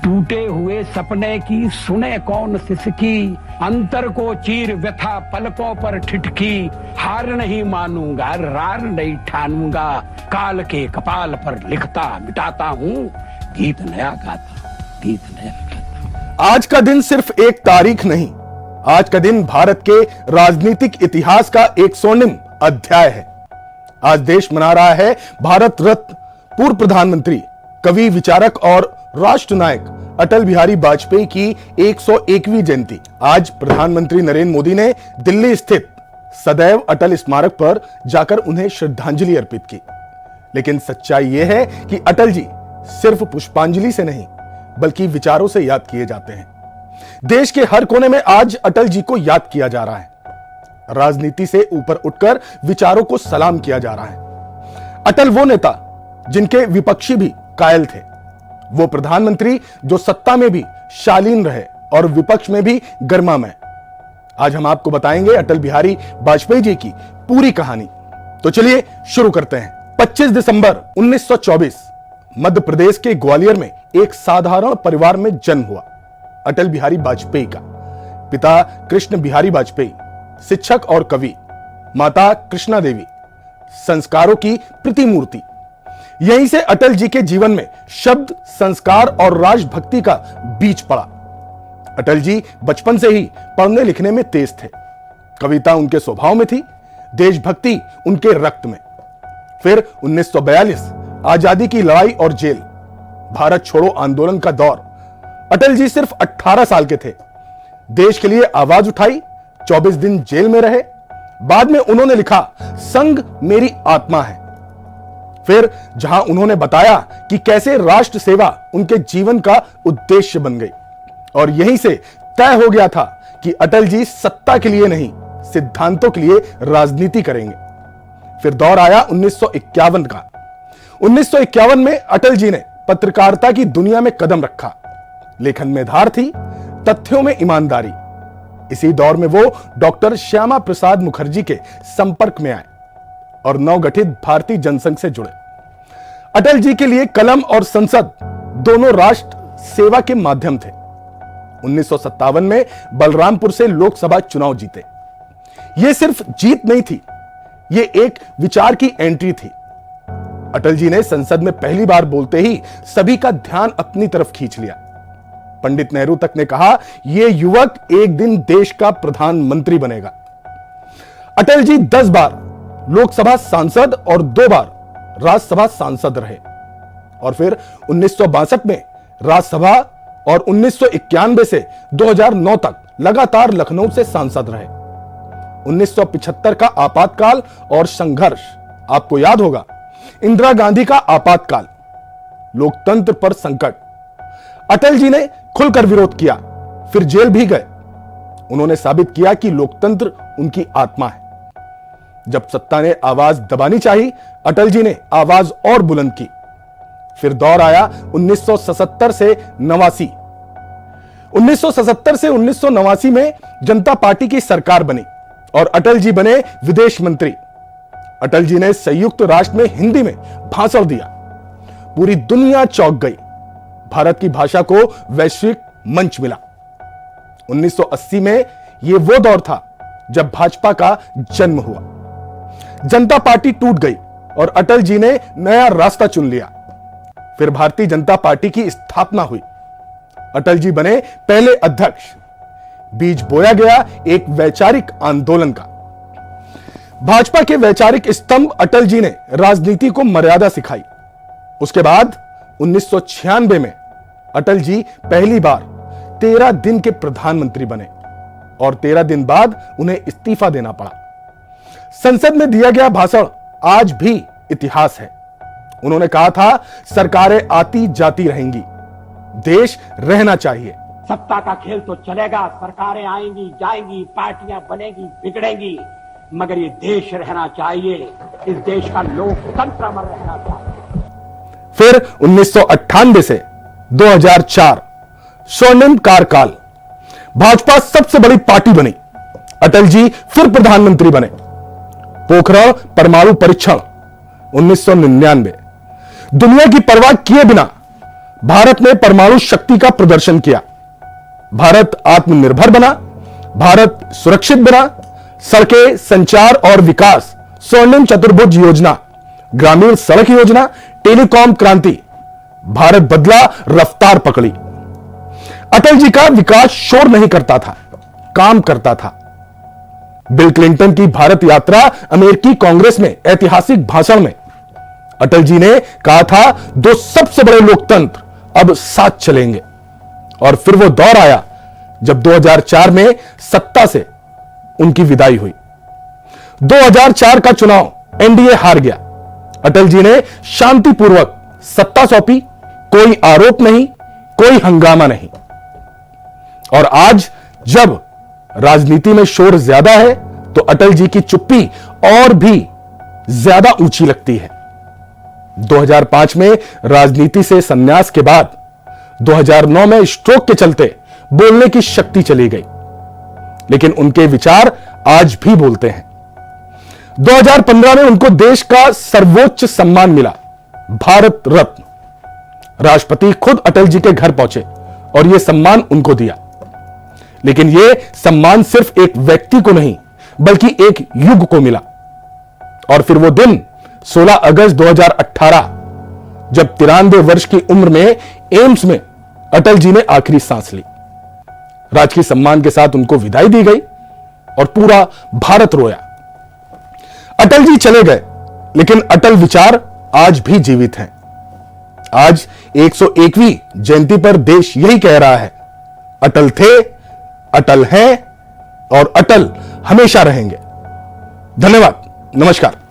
टूटे हुए सपने की सुने कौन सिसकी, अंतर को चीर व्यथा पलकों पर ठिठकी, हार नहीं मानूंगा रार नहीं ठानूंगा, काल के कपाल पर लिखता मिटाता हूँ, गीत नया गाता, गीत नया गाता। आज का दिन सिर्फ एक तारीख नहीं, आज का दिन भारत के राजनीतिक इतिहास का एक स्वर्णिम अध्याय है। आज देश मना रहा है भारत रत्न पूर्व प्रधानमंत्री, कवि, विचारक और राष्ट्र नायक अटल बिहारी वाजपेयी की 101वीं जयंती। आज प्रधानमंत्री नरेंद्र मोदी ने दिल्ली स्थित सदैव अटल स्मारक पर जाकर उन्हें श्रद्धांजलि अर्पित की। लेकिन सच्चाई यह है कि अटल जी सिर्फ पुष्पांजलि से नहीं बल्कि विचारों से याद किए जाते हैं। देश के हर कोने में आज अटल जी को याद किया जा रहा है। राजनीति से ऊपर उठकर विचारों को सलाम किया जा रहा है। अटल वो नेता जिनके विपक्षी भी कायल थे, वो प्रधानमंत्री जो सत्ता में भी शालीन रहे और विपक्ष में भी गर्मामय। आज हम आपको बताएंगे अटल बिहारी वाजपेयी जी की पूरी कहानी। तो चलिए शुरू करते हैं। 25 दिसंबर 1924 मध्य प्रदेश के ग्वालियर में एक साधारण परिवार में जन्म हुआ। अटल बिहारी वाजपेयी का पिता कृष्ण बिहारी वाजपेयी शिक्षक और कवि, माता कृष्णा देवी संस्कारों की प्रतिमूर्ति। यहीं से अटल जी के जीवन में शब्द, संस्कार और राष्ट्रभक्ति का बीज पड़ा। अटल जी बचपन से ही पढ़ने लिखने में तेज थे। कविता उनके स्वभाव में थी, देशभक्ति उनके रक्त में। फिर 1942 आजादी की लड़ाई और जेल, भारत छोड़ो आंदोलन का दौर। अटल जी सिर्फ 18 साल के थे। देश के लिए आवाज उठाई, 24 दिन जेल में रहे। बाद में उन्होंने लिखा, संग मेरी आत्मा है। फिर जहां उन्होंने बताया कि कैसे राष्ट्र सेवा उनके जीवन का उद्देश्य बन गई, और यहीं से तय हो गया था कि अटल जी सत्ता के लिए नहीं, सिद्धांतों के लिए राजनीति करेंगे। फिर दौर आया 1951 का। 1951 में अटल जी ने पत्रकारिता की दुनिया में कदम रखा। लेखन में धार थी, तथ्यों में ईमानदारी। इसी दौर में वो डॉक्टर श्यामा प्रसाद मुखर्जी के संपर्क में आए और नवगठित भारतीय जनसंघ से जुड़े। अटल जी के लिए कलम और संसद दोनों राष्ट्र सेवा के माध्यम थे। 1957 में बलरामपुर से लोकसभा चुनाव जीते। यह सिर्फ जीत नहीं थी, यह एक विचार की एंट्री थी। अटल जी ने संसद में पहली बार बोलते ही सभी का ध्यान अपनी तरफ खींच लिया। पंडित नेहरू तक ने कहा, यह युवक एक दिन देश का प्रधानमंत्री बनेगा। अटल जी 10 बार लोकसभा सांसद और 2 बार राज्यसभा सांसद रहे, और फिर 1962 में राज्यसभा और 1991 से 2009 तक लगातार लखनऊ से सांसद रहे। 1975 का आपातकाल और संघर्ष आपको याद होगा। इंदिरा गांधी का आपातकाल, लोकतंत्र पर संकट। अटल जी ने खुलकर विरोध किया, फिर जेल भी गए। उन्होंने साबित किया कि लोकतंत्र उनकी आत्मा है। जब सत्ता ने आवाज दबानी चाहिए, अटल जी ने आवाज और बुलंद की। फिर दौर आया 1977 से 89। 1977 से 1989 में जनता पार्टी की सरकार बनी और अटल जी बने विदेश मंत्री। अटल जी ने संयुक्त राष्ट्र में हिंदी में भाषण दिया। पूरी दुनिया चौंक गई। भारत की भाषा को वैश्विक मंच मिला। 1980 में यह वो दौर था जब भाजपा का जन्म हुआ। जनता पार्टी टूट गई और अटल जी ने नया रास्ता चुन लिया। फिर भारतीय जनता पार्टी की स्थापना हुई। अटल जी बने पहले अध्यक्ष। बीज बोया गया एक वैचारिक आंदोलन का। भाजपा के वैचारिक स्तंभ अटल जी ने राजनीति को मर्यादा सिखाई। उसके बाद 1996 में अटल जी पहली बार 13 दिन के प्रधानमंत्री बने और 13 दिन बाद उन्हें इस्तीफा देना पड़ा। संसद में दिया गया भाषण आज भी इतिहास है। उन्होंने कहा था, सरकारें आती जाती रहेंगी, देश रहना चाहिए। सत्ता का खेल तो चलेगा, सरकारें आएंगी जाएंगी, पार्टियां बनेगी बिगड़ेंगी, मगर ये देश रहना चाहिए। इस देश का लोकतंत्र अमर रहना चाहिए। फिर 1998 से 2004 स्वर्णिम कार्यकाल, भाजपा सबसे बड़ी पार्टी बनी। अटल जी फिर प्रधानमंत्री बने। पोखरण परमाणु परीक्षण 1999। दुनिया की परवाह किए बिना भारत ने परमाणु शक्ति का प्रदर्शन किया, भारत आत्मनिर्भर बना, भारत सुरक्षित बना, सड़कें, संचार और विकास, स्वर्णिम चतुर्भुज योजना, ग्रामीण सड़क योजना, टेलीकॉम क्रांति, भारत बदला, रफ्तार पकड़ी। अटल जी का विकास शोर नहीं करता था, काम करता था। बिल क्लिंटन की भारत यात्रा अमेरिकी कांग्रेस में ऐतिहासिक भाषण में अटल जी ने कहा था, दो सबसे बड़े लोकतंत्र अब साथ चलेंगे। और फिर वो दौर आया जब 2004 में सत्ता से उनकी विदाई हुई। 2004 का चुनाव एनडीए हार गया। अटल जी ने शांतिपूर्वक सत्ता सौंपी, कोई आरोप नहीं, कोई हंगामा नहीं। और आज जब राजनीति में शोर ज्यादा है तो अटल जी की चुप्पी और भी ज्यादा ऊंची लगती है। 2005 में राजनीति से संन्यास के बाद 2009 में स्ट्रोक के चलते बोलने की शक्ति चली गई, लेकिन उनके विचार आज भी बोलते हैं। 2015 में उनको देश का सर्वोच्च सम्मान मिला, भारत रत्न। राष्ट्रपति खुद अटल जी के घर पहुंचे और यह सम्मान उनको दिया। लेकिन यह सम्मान सिर्फ एक व्यक्ति को नहीं बल्कि एक युग को मिला। और फिर वो दिन 16 अगस्त 2018 जब 93 वर्ष की उम्र में एम्स में अटल जी ने आखिरी सांस ली। राजकीय सम्मान के साथ उनको विदाई दी गई और पूरा भारत रोया। अटल जी चले गए, लेकिन अटल विचार आज भी जीवित हैं। आज 101वीं जयंती पर देश यही कह रहा है, अटल थे, अटल हैं और अटल हमेशा रहेंगे। धन्यवाद, नमस्कार।